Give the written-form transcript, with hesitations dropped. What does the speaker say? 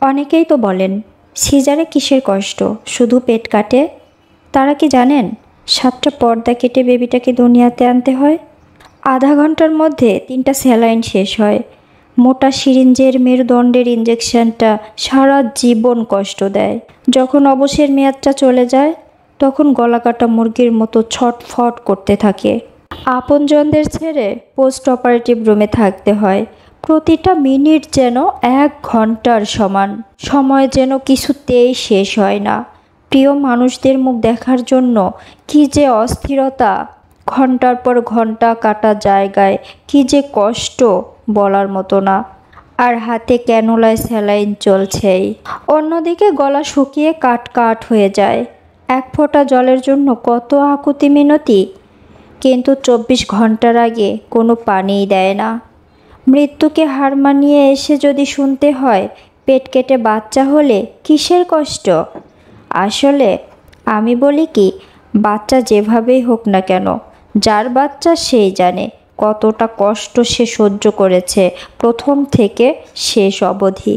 অনেকেই তো বলেন, সিজারে কিসের কষ্ট, শুধু পেট কাটে। তারা কি জানেন 7টা পর্দা কেটে বেবিটাকে দুনিয়াতে আনতে হয়? আধা ঘন্টার মধ্যে 3টা স্যালাইন শেষ হয়। মোটা সিরিঞ্জের মেরুদণ্ডের ইঞ্জেকশনটা সারা জীবন কষ্ট দেয়। যখন অবসর মেয়াদটা চলে যায়, তখন গলাকাটা মুরগির মতো ছটফট করতে থাকে। আপনজনদের ছেড়ে পোস্ট অপারেটিভ রুমে থাকতে হয়। প্রতিটা মিনিট যেন 1 ঘন্টার সমান। সময় যেন কিছুতেই শেষ হয় না। প্রিয় মানুষদের মুখ দেখার জন্য কি যে অস্থিরতা, ঘন্টার পর ঘন্টা কাটা জায়গায় কি যে কষ্ট, বলার মতো না। আর হাতে ক্যানুলায় স্যালাইন চলছেই। অন্যদিকে গলা শুকিয়ে কাট কাট হয়ে যায়। 1 ফোঁটা জলের জন্য কত আকুতি মিনতি, কিন্তু 24 ঘন্টার আগে কোনো পানিই দেয় না। মৃত্যুকে হার মানিয়ে এসে যদি শুনতে হয় পেট কেটে বাচ্চা হলে কিসের কষ্ট, আসলে আমি বলি কি, বাচ্চা যেভাবেই হোক না কেন, যার বাচ্চা সেই জানে কতটা কষ্ট সে সহ্য করেছে প্রথম থেকে শেষ অবধি।